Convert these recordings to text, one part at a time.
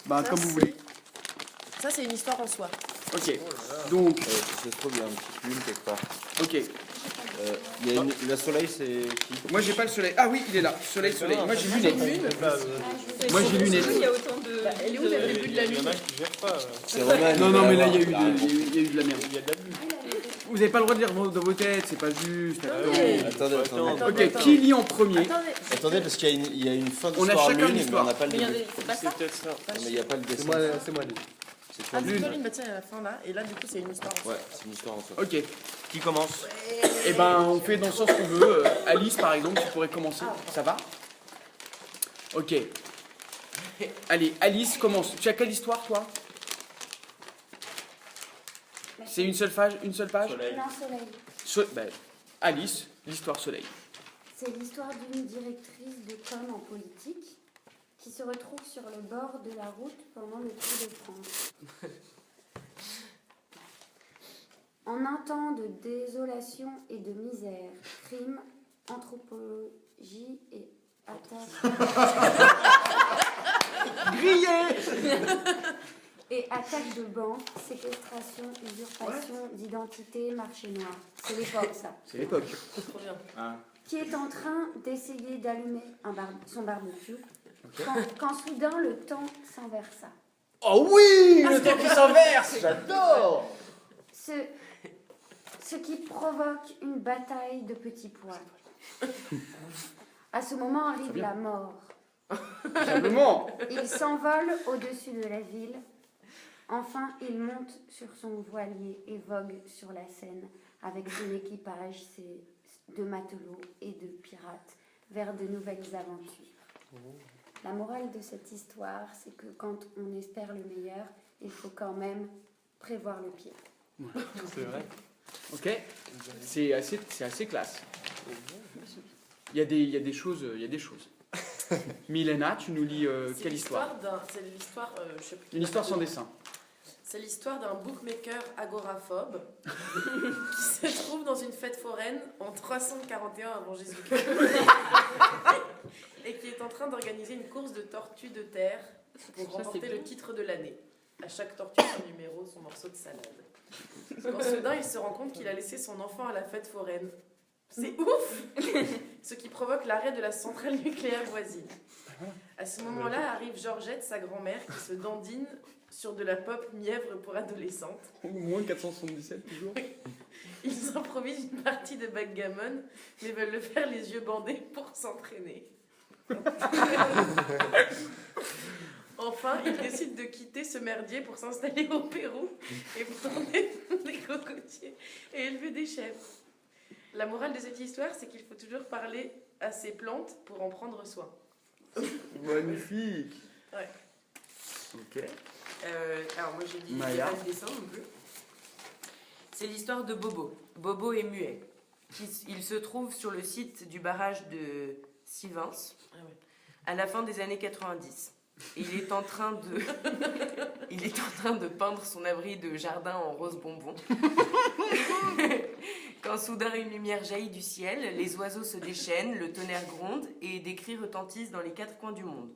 Bah, comme vous voulez. Ça, c'est une histoire en soi. Ok. Donc, Ça se trouve, il y a un petit lune quelque part. ok. Il y a le soleil, c'est qui? Moi, j'ai pas le soleil. Ah oui, il est là. Soleil. Moi, j'ai lunettes. Moi, j'ai lunettes. Il y a autant de. Elle est où le début de la Il y en lune? a qui gèrent pas. C'est Roman. Non, non, mais là, il y a eu de la merde. Il y a de l'abus. Vous avez pas le droit de lire dans vos têtes, c'est pas juste. Attendez. Ok, qui lit en premier? Attendez, parce qu'il y a une fin On a d'histoire chacun lune, mais l'histoire. on n'a pas le Mais début. c'est pas ça? peut-être ça. Mais il n'y a pas le dessin. C'est moi, lui. C'est Ah, toi, c'est Lune. toi, Lune, bah tiens, à la fin là. Et là, du coup, c'est une histoire en soi. Ouais, c'est une histoire en soi. Ok. Qui commence? Eh ben, on fait dans le sens qu'on veut. Alice, par exemple, tu pourrais commencer. Ça va? Ok. Allez, Alice, commence. Tu as quelle histoire, toi? C'est une seule page? Non, Soleil. Ben, Alice, l'histoire soleil. C'est l'histoire d'une directrice de com en politique qui se retrouve sur le bord de la route pendant le Tour de France. En un temps de désolation et de misère, crime, anthropologie et attaque... Et attaque de banque, séquestration, usurpation d'identité, marché noir. C'est l'époque, ça. C'est l'époque. Trop bien. Qui est en train d'essayer d'allumer son barbecue quand soudain le temps s'inversa. Oh oui, le temps qui s'inverse, j'adore. Ce qui provoque une bataille de petits pois. À ce moment arrive la mort. Simplement. Il s'envole au-dessus de la ville. Enfin, il monte sur son voilier et vogue sur la Seine avec son équipage, de matelots et de pirates vers de nouvelles aventures. La morale de cette histoire, c'est que quand on espère le meilleur, il faut quand même prévoir le pire. C'est vrai. Ok. C'est assez classe. Il y a des choses. Milena, tu nous lis quelle histoire? C'est l'histoire, je sais plus. Une histoire sans dessin. C'est l'histoire d'un bookmaker agoraphobe qui se trouve dans une fête foraine en 341 avant Jésus-Christ et qui est en train d'organiser une course de tortues de terre pour remporter le titre de l'année. À chaque tortue, son numéro, son morceau de salade. Quand soudain, il se rend compte qu'il a laissé son enfant à la fête foraine. C'est ouf! Ce qui provoque l'arrêt de la centrale nucléaire voisine. À ce moment-là arrive Georgette, sa grand-mère, qui se dandine sur de la pop mièvre pour adolescentes. Moins 477 toujours. Ils improvisent une partie de backgammon, mais veulent le faire les yeux bandés pour s'entraîner. Enfin, ils décident de quitter ce merdier pour s'installer au Pérou et planter des cocotiers et élever des chèvres. La morale de cette histoire, c'est qu'il faut toujours parler à ses plantes pour en prendre soin. Magnifique. Ouais. Ok. Alors moi j'ai dit Maya. pas de dessin non plus. C'est l'histoire de Bobo. Bobo est muet. Il se trouve sur le site du barrage de Sivins à la fin des années 90. Et il est en train de peindre son abri de jardin en rose bonbon. Quand soudain une lumière jaillit du ciel, les oiseaux se déchaînent, le tonnerre gronde et des cris retentissent dans les 4 coins du monde.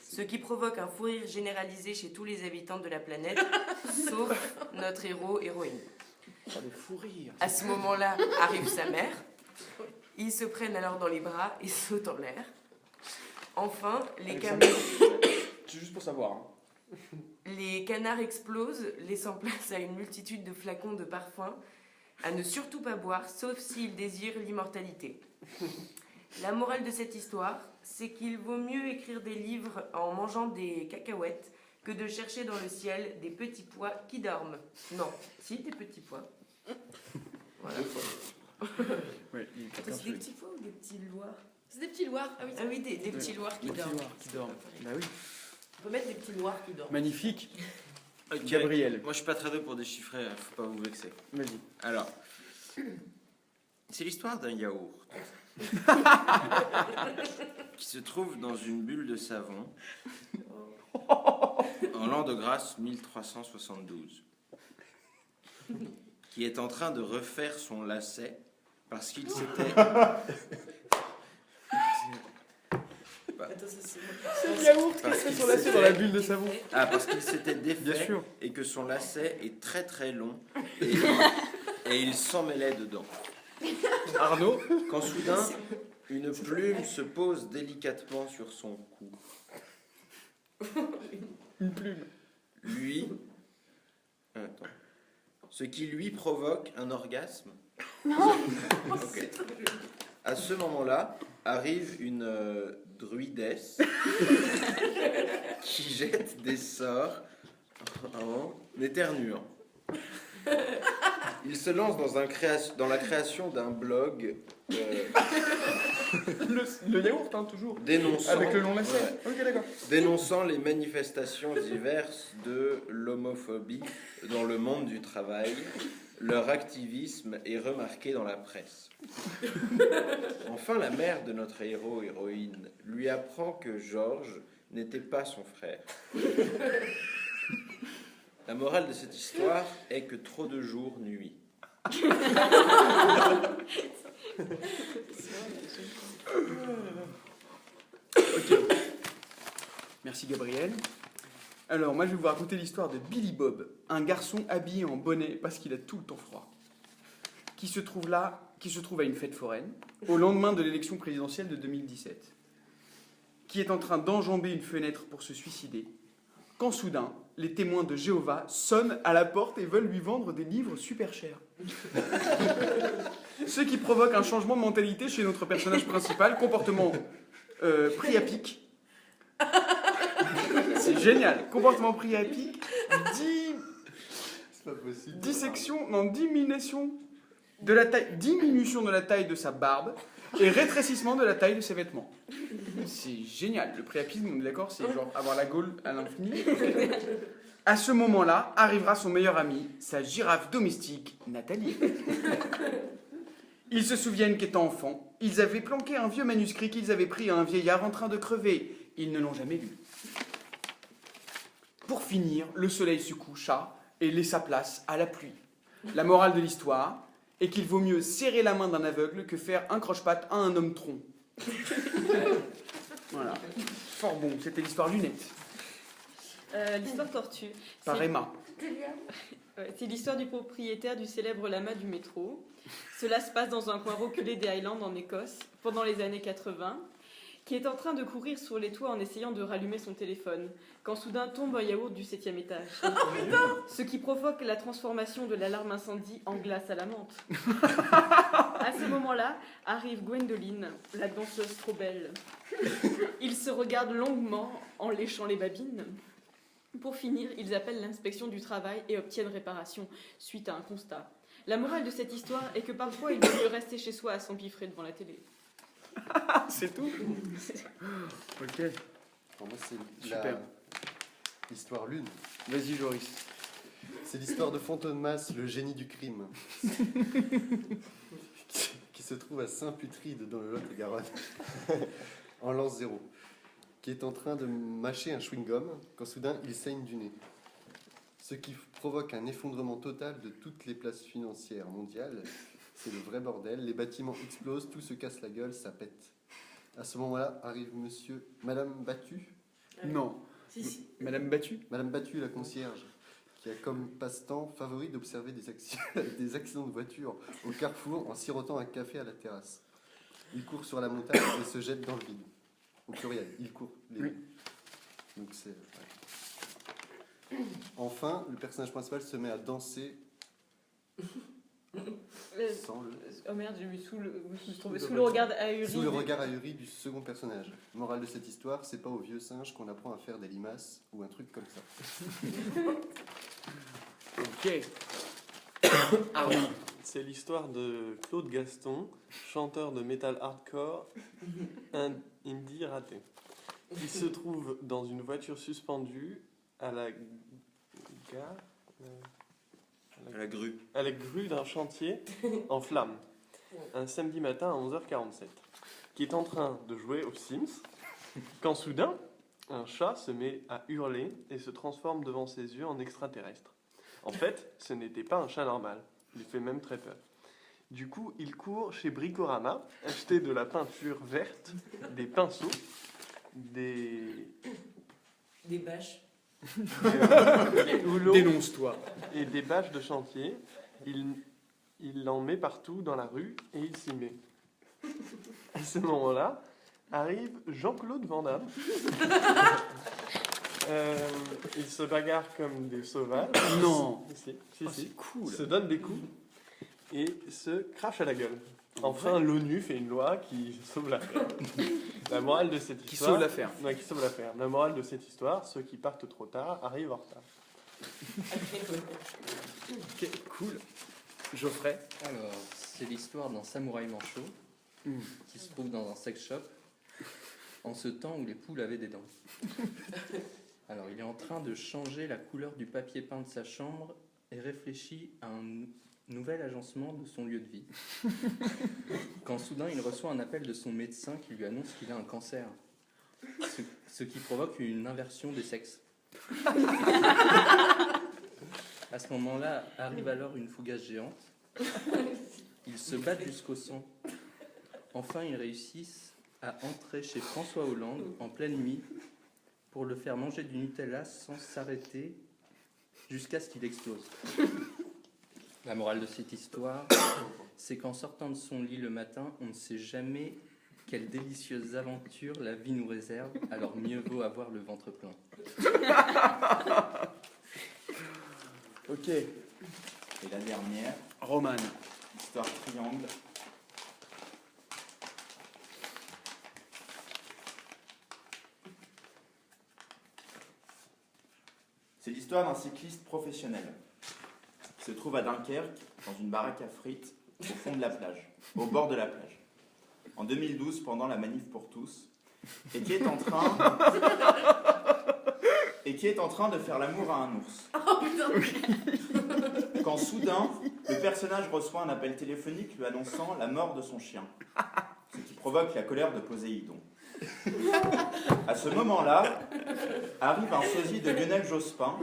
Ce qui provoque un fou rire généralisé chez tous les habitants de la planète, sauf notre héroïne. Le fou rire. À ce moment-là arrive sa mère. Ils se prennent alors dans les bras et sautent en l'air. Enfin, C'est juste pour savoir. les canards explosent, laissant place à une multitude de flacons de parfum à ne surtout pas boire, sauf s'ils désirent l'immortalité. La morale de cette histoire, c'est qu'il vaut mieux écrire des livres en mangeant des cacahuètes que de chercher dans le ciel des petits pois qui dorment. Non, si, des petits pois. Voilà. Ouais, C'est des petits pois ou des petits loirs? C'est des petits loirs. Ah oui, Ah oui, des petits loirs qui dorment. qui dorment. Bah oui. On peut mettre des petits loirs qui dorment. Magnifique. Ok. Gabriel. Moi, je suis pas très doué pour déchiffrer, faut pas vous vexer. Vas-y. Alors, c'est l'histoire d'un yaourt qui se trouve dans une bulle de savon en l'an de grâce 1372, qui est en train de refaire son lacet parce qu'il s'était... Attends, C'est le yaourt qui se fait son lacet dans la bulle de savon? Ah, parce qu'il s'était Bien défait sûr. et que son lacet est très très long et, et il s'emmêlait dedans. Arnaud? Quand soudain, une plume se pose délicatement sur son cou. Une plume. Lui, attends, ce qui lui provoque un orgasme. Ok. À ce moment-là, arrive une druidesse qui jette des sorts en éternuant. Il se lance dans la création d'un blog Le yaourt, hein, toujours. dénonçant, Avec le long lacet. ouais, Ok, d'accord. dénonçant les manifestations diverses de l'homophobie dans le monde du travail. Leur activisme est remarqué dans la presse. Enfin, la mère de notre héros-héroïne lui apprend que Georges n'était pas son frère. La morale de cette histoire est que trop de jours nuit. Ok. Merci Gabriel. Alors, moi je vais vous raconter l'histoire de Billy Bob, un garçon habillé en bonnet parce qu'il a tout le temps froid, qui se trouve à une fête foraine, au lendemain de l'élection présidentielle de 2017, qui est en train d'enjamber une fenêtre pour se suicider, quand soudain, les témoins de Jéhovah sonnent à la porte et veulent lui vendre des livres super chers. Ce qui provoque un changement de mentalité chez notre personnage principal, comportement pris à pic. C'est génial. Comportement pris à pic. C'est pas possible. Diminution de la taille de sa barbe et rétrécissement de la taille de ses vêtements. C'est génial. Le priapisme, on est d'accord, c'est genre avoir la gaule à l'infini. À ce moment-là, arrivera son meilleur ami, sa girafe domestique, Nathalie. Ils se souviennent qu'étant enfants, ils avaient planqué un vieux manuscrit qu'ils avaient pris à un vieillard en train de crever. Ils ne l'ont jamais lu. Pour finir, le soleil se coucha et laissa place à la pluie. La morale de l'histoire est qu'il vaut mieux serrer la main d'un aveugle que faire un croche-patte à un homme tronc. Voilà. Fort bon, c'était l'histoire lunette, L'histoire tortue. par C'est- Emma. Ouais, c'est l'histoire du propriétaire du célèbre lama du métro. Cela se passe dans un coin reculé des Highlands en Écosse, pendant les années 80, qui est en train de courir sur les toits en essayant de rallumer son téléphone, quand soudain tombe un yaourt du 7e étage. Ce qui provoque la transformation de l'alarme incendie en glace à la menthe. À ce moment-là, arrive Gwendoline, la danseuse trop belle. Ils se regardent longuement en léchant les babines. Pour finir, ils appellent l'inspection du travail et obtiennent réparation suite à un constat. La morale de cette histoire est que parfois il vaut mieux rester chez soi à s'empiffrer devant la télé. Ah, c'est tout. Ok. Alors moi, c'est Super. l'histoire lune. Vas-y, Joris. C'est l'histoire de Fantomas, le génie du crime, qui se trouve à Saint-Putride dans le Lot-et-Garonne, en l'an 0, qui est en train de mâcher un chewing-gum quand soudain il saigne du nez. Ce qui provoque un effondrement total de toutes les places financières mondiales. C'est le vrai bordel, les bâtiments explosent, tout se casse la gueule, ça pète. À ce moment-là arrive Madame Battu, Non. Si. Madame Battu. Madame Battu, la concierge, qui a comme passe-temps favori d'observer des accidents de voiture au carrefour en sirotant un café à la terrasse. Il court sur la montagne et se jette dans le vide. Au pluriel, il court. Oui. Donc c'est... ouais. Enfin, le personnage principal se met à danser sans le... Oh merde, je me suis trouvée Sous sous le le regard ahuri. Sous le regard ahuri du second personnage. Morale de cette histoire, c'est pas aux vieux singes qu'on apprend à faire des limaces ou un truc comme ça. Ok. Arnaud. C'est l'histoire de Claude Gaston, chanteur de metal hardcore, un indie raté. Il se trouve dans une voiture suspendue à la gare, À la grue. à la grue d'un chantier en flammes, un samedi matin à 11h47, qui est en train de jouer aux Sims, quand soudain, un chat se met à hurler et se transforme devant ses yeux en extraterrestre. En fait, ce n'était pas un chat normal. Il fait même très peur. Du coup, il court chez Bricorama, acheter de la peinture verte, des pinceaux, des Des bâches. Ou l'eau Dénonce-toi. et des bâches de chantier. Il l'en met partout dans la rue et il s'y met. À ce moment-là, arrive Jean-Claude Van Damme. Ils se bagarrent comme des sauvages. Non. Si, Oh, si. c'est cool. Se donnent des coups et se crachent à la gueule. Enfin, l'ONU fait une loi qui sauve l'affaire. La morale de cette Qui histoire... sauve l'affaire. Ouais, qui sauve l'affaire. La morale de cette histoire, ceux qui partent trop tard arrivent en retard. Ok, cool. Geoffrey. Alors, c'est l'histoire d'un samouraï manchot qui se trouve dans un sex shop en ce temps où les poules avaient des dents. Alors, il est en train de changer la couleur du papier peint de sa chambre et réfléchit à un nouvel agencement de son lieu de vie. Quand soudain, il reçoit un appel de son médecin qui lui annonce qu'il a un cancer, ce qui provoque une inversion des sexes. À ce moment-là, arrive alors une fougasse géante. Ils se battent jusqu'au sang. Enfin, ils réussissent à entrer chez François Hollande en pleine nuit pour le faire manger du Nutella sans s'arrêter jusqu'à ce qu'il explose. La morale de cette histoire, c'est qu'en sortant de son lit le matin, on ne sait jamais quelle délicieuse aventure la vie nous réserve, alors mieux vaut avoir le ventre plein. Ok. Et la dernière, Roman. histoire triangle. C'est l'histoire d'un cycliste professionnel qui se trouve à Dunkerque, dans une baraque à frites, au fond de la plage, au bord de la plage, en 2012, pendant la manif pour tous, et qui est en train de faire l'amour à un ours. Quand soudain, le personnage reçoit un appel téléphonique lui annonçant la mort de son chien, ce qui provoque la colère de Poséidon. À ce moment-là, arrive un sosie de Lionel Jospin,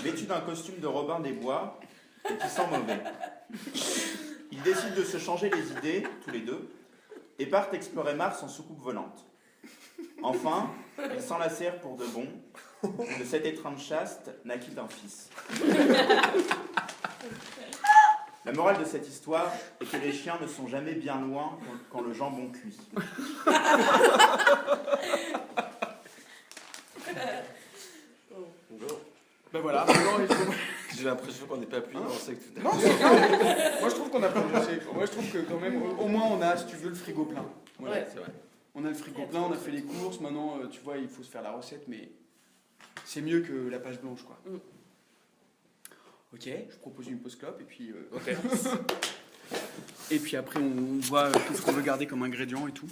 vêtu d'un costume de Robin des Bois et qui sent mauvais. Ils décident de se changer les idées, tous les deux, et partent explorer Mars en soucoupe volante. Enfin, ils s'enlacèrent pour de bon. De cette étreinte chaste naquit un fils. La morale de cette histoire est que les chiens ne sont jamais bien loin quand le jambon cuit. Ben voilà. Maintenant, il faut... J'ai l'impression qu'on n'est pas plus avancé que tout à Non, l'heure. c'est bien. Moi, je trouve qu'on a progressé. Moi, je trouve que quand même, au moins, on a, si tu veux, le frigo plein. Voilà. Ouais. C'est vrai. On a le frigo plein, on a fait les courses. Maintenant, tu vois, il faut se faire la recette, mais c'est mieux que la page blanche, quoi. Ok, je propose une pause clope et puis. Ok. Et puis après, on voit tout ce qu'on veut garder comme ingrédient et tout.